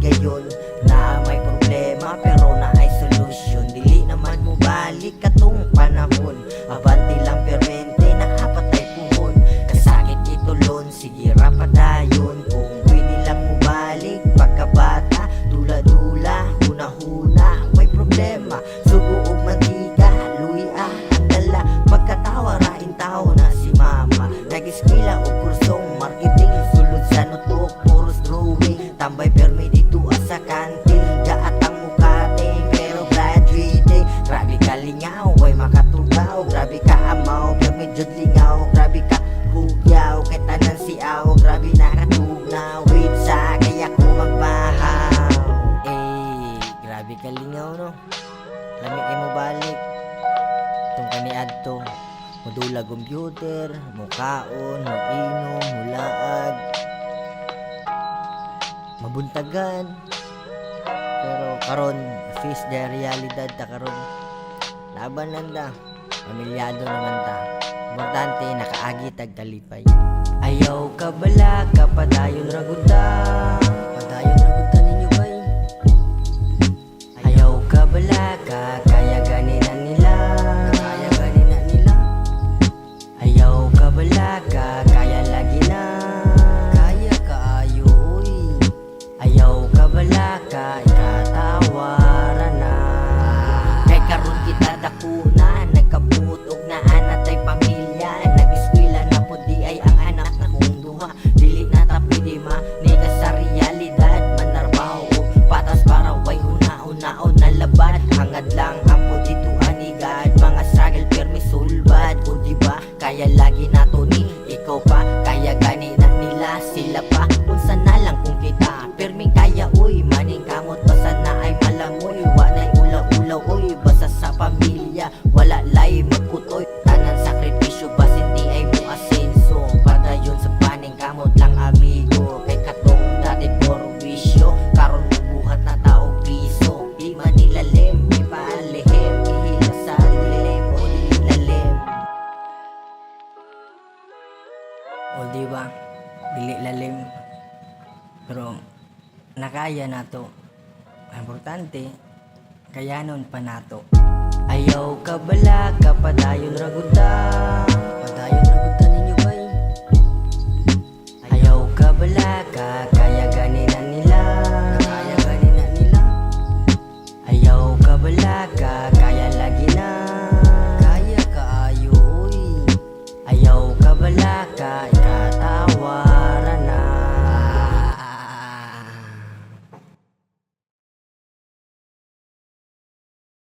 gayon na may problema pero na ay solusyon. Dili naman mo balik katong panahon, abanti lang permente nakapatay puhon. Kasakit itulon, sige rapadayon. Kung pwede lang mo balik pagkabata, dula-dula, huna-huna, may problema, sugo ug mantika, luya ang dala. Pagkatawa rain tao na si mama, nag-eskwela og kursong marketing, sulod sa notok, puros drawing, tambay permi dito sa kantin, gaat ang mukate pero graduate. Grabe ka lingaw, way makatugaw, grabe ka amaw, permi jud lingaw, grabe ka hugyaw, kay tanan si aw, grabe nakatugnaw, wait sa kaya ko magbahaw. Grabe ka lingaw no, lamig kay mo balik tong kaniadto. Modula computer, mukaon, mag-inom, mulaag, mabuntagan. Pero karon face the realidad ta karon. Laban lang ta, pamilyado naman ta. Importante nakaagi tag talipay. Ayaw ka bala ka padayon raguta. Padayon raguta ninyo bay. Ayaw ka bala ka kaya ganina nila. Kaya ganina nila. Ayaw ka bala ka kaya lagi na. Kaya ka ayo uy. Ayaw ka bala ka ikatawaran na. Kay karon kita dakuna, nagkabuot og naa natay pamilya, nag-eskwela na pud di ay ang anak na kong duha. Dili na ta pwede manigas sa realidad, manarbaho og patas para way una-unaon na labad. Hangad lang ang pud dito anigad, mga struggle permi sulbad. O diba kaya lagi nato ni ikaw pa, kaya gani na nila sila pa. Unsa na lang kung kita permi kaya uy, maning kamot basta na ay malamoy. Wa na'y ulaw-ulaw uy, basta sa pamilya wala lay magkutoy. Tanan sakripisyo basin di ay mo asenso, padayon sa paning kamot lang amigo. Kay katong dati puro wisyo, karon buhat na tao piso. Di man nilalim, ipalihim, ihila sa dilim o dilalim. O diba, dili lalim pero nakaya nato. Importante kayanon pa nato. Ayaw ka bala ka padayon raguta. Padayon raguta ninyo bay. Ayaw ka bala ka